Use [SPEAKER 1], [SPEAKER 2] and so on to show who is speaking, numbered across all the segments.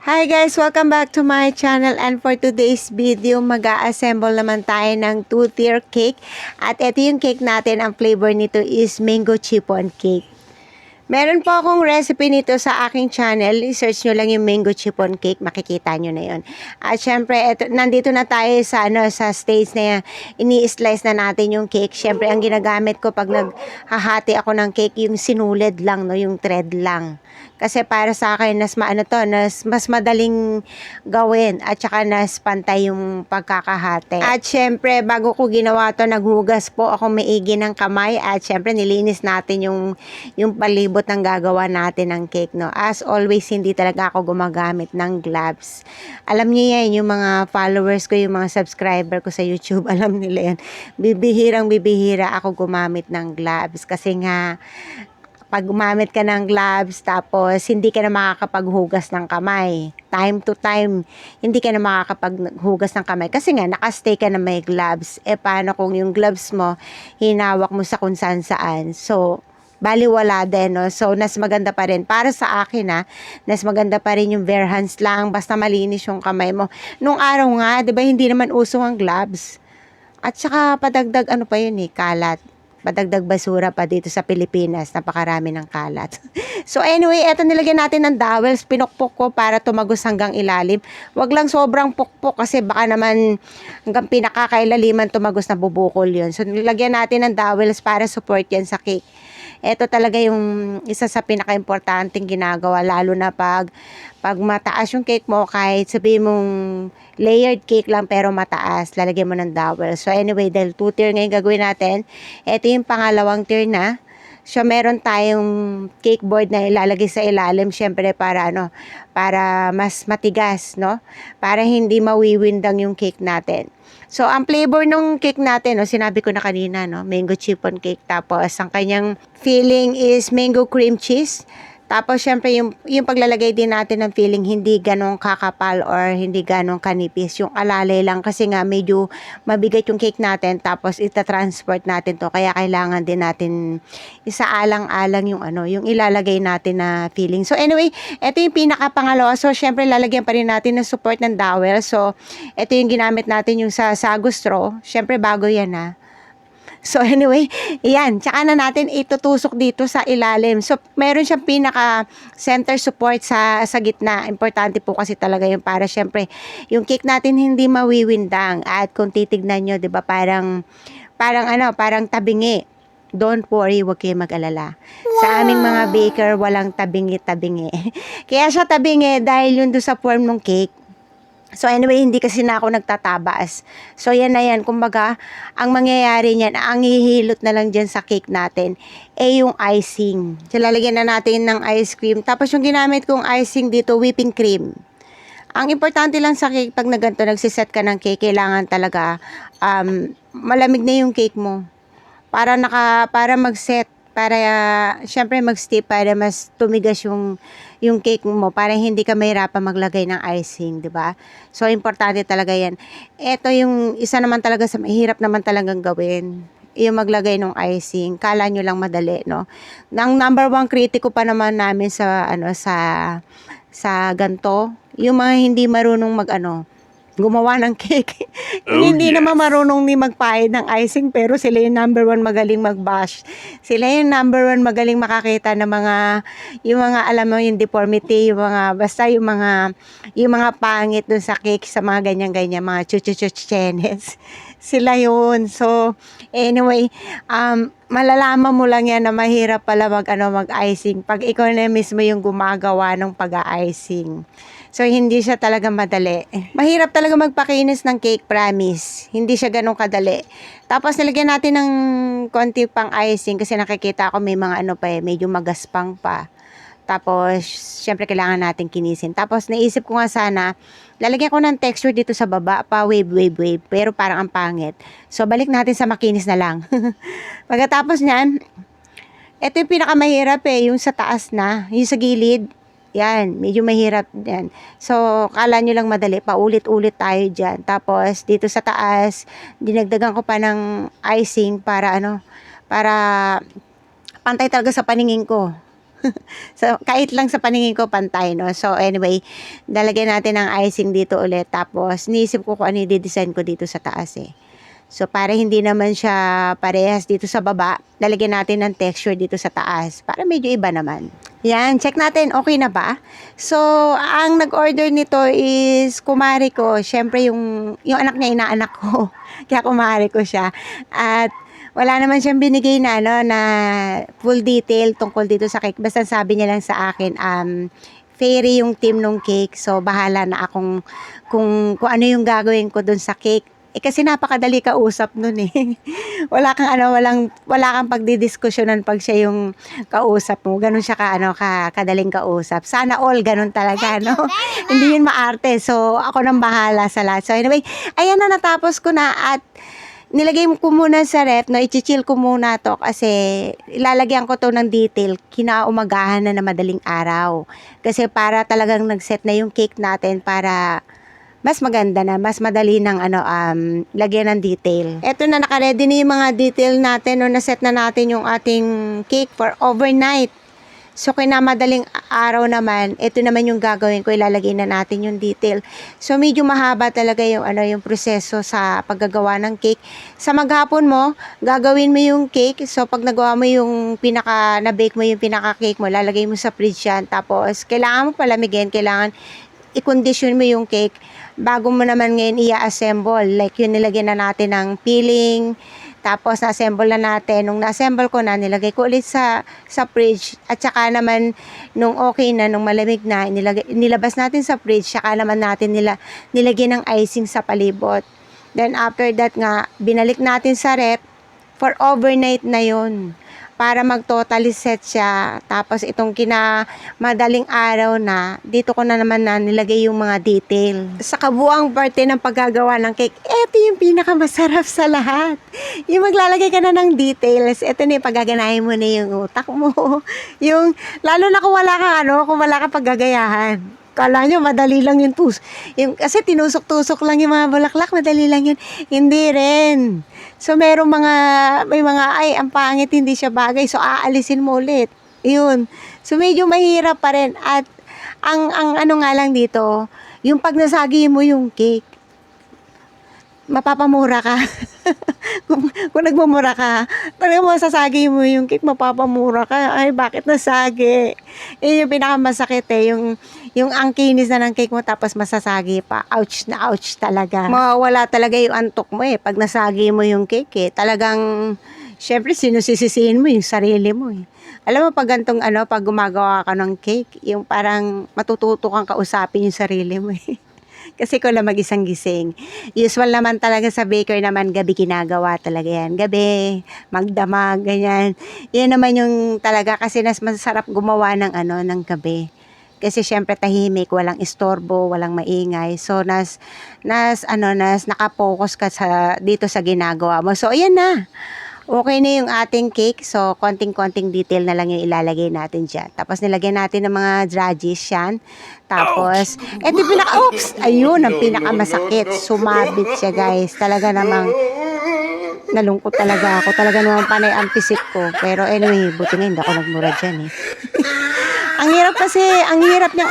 [SPEAKER 1] Hi guys! Welcome back to my channel, and for today's video, mag-a-assemble naman tayo ng 2-tier cake. At ito yung cake natin, ang flavor nito is mango chiffon cake. Meron po akong recipe nito sa aking channel. I-search nyo lang yung mango chiffon cake, makikita nyo na yun. At syempre, nandito na tayo sa stage na ini-slice na natin yung cake. Syempre, ang ginagamit ko pag naghahati ako ng cake, yung sinulid lang, no, yung thread lang. Kasi para sa akin, mas madaling gawin at saka nas pantay yung pagkakahati. At syempre, bago ko ginawa to, naghugas po ako maigi ng kamay at syempre nilinis natin yung palibot ng gagawa natin ng cake, no. As always, hindi talaga ako gumagamit ng gloves. Alam niyo yan, yung mga followers ko, yung mga subscriber ko sa YouTube, alam nila yan. Bibihira ako gumamit ng gloves kasi nga pag gumamit ka ng gloves tapos hindi ka na makakapaghugas ng kamay. Time to time, hindi ka na makakapaghugas ng kamay kasi nga nakastay ka na may gloves. Paano kung yung gloves mo, hinawak mo sa kung saan. So, baliwala din, no? So, nas maganda pa rin. Para sa akin, nas maganda pa rin yung bare hands lang, basta malinis yung kamay mo. Nung araw nga, di ba, hindi naman uso ang gloves. At saka, padagdag, kalat. Padagdag basura pa dito sa Pilipinas, napakarami ng kalat. So anyway, eto nilagyan natin ng dowels, pinukpok ko para tumagos hanggang ilalim. Wag lang sobrang pukpok kasi baka naman hanggang pinakakailaliman tumagos na bubukol yun. So nilagyan natin ng dowels para support yan sa cake. Ito talaga yung isa sa pinaka-importanting ginagawa, lalo na pag mataas yung cake mo, kahit sabihin mong layered cake lang pero mataas, lalagyan mo ng dowel. So anyway, dahil 2 tier ngayon gagawin natin, ito yung pangalawang tier na. So meron tayong cake board na ilalagay sa ilalim, syempre para para mas matigas, no? Para hindi mawiwindang yung cake natin. So ang flavor ng cake natin, sinabi ko na kanina, mango chiffon cake. Tapos ang kanyang filling is mango cream cheese. Tapos syempre yung paglalagay din natin ng filling, hindi ganong kakapal or hindi ganong kanipis. Yung alalay lang kasi nga medyo mabigat yung cake natin, tapos ita-transport natin to. Kaya kailangan din natin isaalang-alang yung ilalagay natin na filling. So anyway, ito yung pinaka-pangalawa. So syempre lalagyan pa rin natin ng support ng dowel. So ito yung ginamit natin yung sa sago straw. Syempre bago yan. So anyway, yan, tsaka na natin itutusok dito sa ilalim. So meron siyang pinaka center support sa gitna. Importante po kasi talaga yung para syempre yung cake natin hindi mawiwindang. At kung titignan nyo, 'di ba, parang tabingi. Don't worry, huwag kayo mag-alala. Wow. Sa aming mga baker, walang tabingi. Kaya siya tabingi dahil yun doon sa form ng cake. So anyway, hindi kasi na ako nagtatabas. So yan na yan. Kumbaga, ang mangyayari niyan, ang hihilot na lang dyan sa cake natin, yung icing. So lalagyan na natin ng ice cream. Tapos yung ginamit kong icing dito, whipping cream. Ang importante lang sa cake, pag nagsiset ka ng cake, kailangan talaga malamig na yung cake mo. Para mag-set. Para syempre mag-steep, para mas tumigas yung cake mo, para hindi ka mahirapan maglagay ng icing, 'di ba? So importante talaga 'yan. Ito yung isa naman talaga sa mahirap naman talagang gawin, yung maglagay ng icing. Kala nyo lang madali, no? Nang number 1 kritiko pa naman namin sa sa ganto, yung mga hindi marunong gumawa ng cake. Hindi naman marunong ni magpahid ng icing, pero sila yung number 1 magaling mag-bash. Sila yung number 1 magaling makakita ng yung mga alam mo, yung deformity, basta yung mga pangit dun sa cake, sa mga ganyan-ganyan, mga chuchuchuchenes. Sila yun. So, anyway, malalaman mo lang yan na mahirap pala mag-icing pag ikaw na mismo yung gumagawa ng pag-icing. So, hindi siya talaga madali. Mahirap talaga magpakinis ng cake, promise. Hindi siya ganun kadali. Tapos, nilagyan natin ng konti pang icing kasi nakikita ko may mga medyo magaspang pa. Tapos, syempre kailangan natin kinisin. Tapos, naisip ko nga sana, lalagyan ko ng texture dito sa baba, pa wave. Pero parang ang pangit. So, balik natin sa makinis na lang. Pagkatapos niyan, ito yung pinakamahirap yung sa taas na, yung sa gilid. Yan, medyo mahirap yan. So, kala nyo lang madali, paulit-ulit tayo dyan. Tapos, dito sa taas, dinagdagan ko pa ng icing para para pantay talaga sa paningin ko. So, kahit lang sa paningin ko pantay, no? So, anyway, lalagyan natin ng icing dito ulit. Tapos, niisip ko kung ano yung design ko dito sa taas eh. So, para hindi naman siya parehas dito sa baba, lalagyan natin ng texture dito sa taas. Para medyo iba naman. Yan, check natin, okay na ba? So, ang nag-order nito is kumari ko. Siyempre, yung anak niya, inaanak ko. Kaya kumari ko siya. At wala naman siyang binigay na, ano, na full detail tungkol dito sa cake. Basta sabi niya lang sa akin, fairy yung team ng cake. So, bahala na akong kung ano yung gagawin ko dun sa cake. Kasi napakadali kausap nun eh. Wala kang pagdidiskusyonan pag siya yung kausap mo. Ganun siya kadaling kausap. Sana all ganun talaga, no? Hindi yun maarte. So, ako nang bahala sa lahat. So, anyway, ayan na, natapos ko na at nilagay ko muna sa ref, no? I-chill ko muna to kasi ilalagyan ko to ng detail kinaumagahan na madaling araw. Kasi para talagang nag-set na yung cake natin para mas maganda na, mas madali ng lagyan ng detail. Eto na, naka-ready na yung mga detail natin, no, na-set na natin yung ating cake for overnight. So, kinamadaling araw naman, ito naman yung gagawin ko, ilalagay na natin yung detail. So, medyo mahaba talaga yung proseso sa paggagawa ng cake. Sa maghapon mo, gagawin mo yung cake. So, pag nagawa mo yung na-bake mo yung pinaka-cake mo, lalagay mo sa fridge yan. Tapos, kailangan mo palamigin, kailangan i-condition mo yung cake bago mo naman ngayon i-assemble. Like yun, nilagyan na natin ng filling, tapos na-assemble na natin. Nung na-assemble ko na, nilagay ko ulit sa fridge. At saka naman, nung okay na, nung malamig na, nilabas natin sa fridge. Saka naman natin nilagyan ng icing sa palibot. Then after that nga, binalik natin sa rep for overnight na yun. Para mag-totally set siya. Tapos itong madaling araw na, dito ko na naman na nilagay yung mga detail. Sa kabuang parte ng paggagawa ng cake, ito yung pinakamasarap sa lahat. Yung maglalagay ka na ng details, ito na yung paggaganahin mo na yung utak mo. Lalo na kung wala kang paggagayahan. Kala nyo, madali lang yung kasi tinusok-tusok lang yung mga bulaklak, madali lang yun. Hindi rin. So, may mga, ang pangit, hindi siya bagay. So, aalisin mo ulit. Yun. So, medyo mahirap pa rin. At, ang nga lang dito, yung pag nasagi mo yung cake, mapapamura ka. kung nagmumura ka, talagang masasagi mo yung cake, mapapamura ka. Ay, bakit nasagi? Yung pinakamasakit eh, yung ang kinis na ng cake mo tapos masasagi pa. Ouch na ouch talaga. Mawawala talaga yung antok mo eh, pag nasagi mo yung cake eh. Talagang, syempre, sinusisisihin mo yung sarili mo eh. Alam mo, pag pag gumagawa ka ng cake, yung parang matututo kang kausapin yung sarili mo eh. Kasi ko lang mag-isang gising. Usual naman talaga sa baker naman, gabi ginagawa talaga yan. Gabi, magdamag, ganyan. Yan naman yung talaga kasi masarap gumawa ng gabi. Kasi syempre tahimik, walang istorbo, walang maingay. So, nakapokus ka dito sa ginagawa mo. So, ayan na. Okay na yung ating cake. So, konting-konting detail na lang yung ilalagay natin dyan. Tapos, nilagyan natin ng mga draggies yan. Tapos, eto ayun, ang pinakamasakit. Sumabit siya, guys. Talaga namang, nalungkot talaga ako. Talaga namang panay ang pisik ko. Pero anyway, buti nga hindi ako nagmura dyan eh. Ang hirap kasi, ang hirap niyang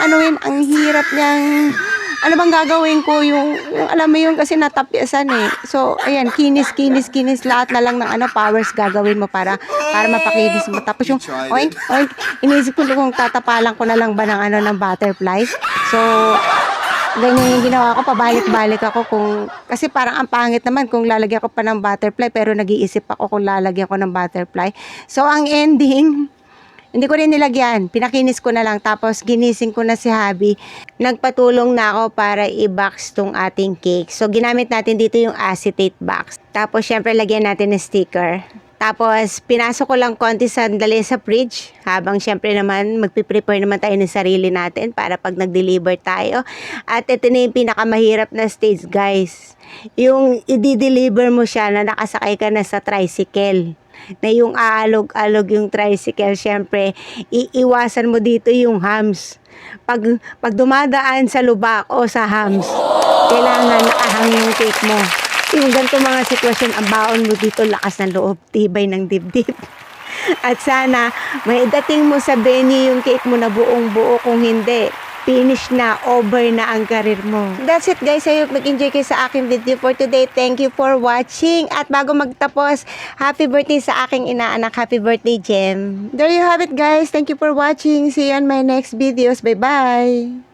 [SPEAKER 1] ano bang gagawin ko, yung alam mo yung kasi natapyasan eh. So, ayan, kinis, lahat na lang ng powers gagawin mo para mapakinis mo. Tapos yung, oink, iniisip ko kung tatapalan ko na lang ba ng butterfly. So, ganyan yung ginawa ko, pabalik-balik ako kasi parang ang pangit naman kung lalagyan ko pa ng butterfly, pero nag-iisip ako kung lalagyan ko ng butterfly. So, ang ending, hindi ko rin nilagyan. Pinakinis ko na lang. Tapos, ginising ko na si Habi. Nagpatulong na ako para i-box tong ating cake. So, ginamit natin dito yung acetate box. Tapos, syempre, lagyan natin ng sticker. Tapos, pinasok ko lang konti sandali sa fridge. Habang, syempre naman, magpiprepare naman tayo ng sarili natin para pag nag-deliver tayo. At ito na yung pinakamahirap na stage, guys. Yung i-deliver mo siya na nakasakay ka na sa tricycle. Na yung aalog-alog yung tricycle, syempre, iiwasan mo dito yung hams. Pag dumadaan sa lubak o sa hams, kailangan nakahang yung cake mo. Yung ganito mga sitwasyon, ang baon mo dito, lakas ng loob, tibay ng dibdib. At sana may dating mo sa venue yung cake mo na buong buo. Kung hindi, finish na, over na ang karir mo. That's it guys. I hope nag-enjoy kayo sa aking video for today. Thank you for watching. At bago magtapos, happy birthday sa aking inaanak. Happy birthday, Jem. There you have it guys. Thank you for watching. See you on my next videos. Bye-bye.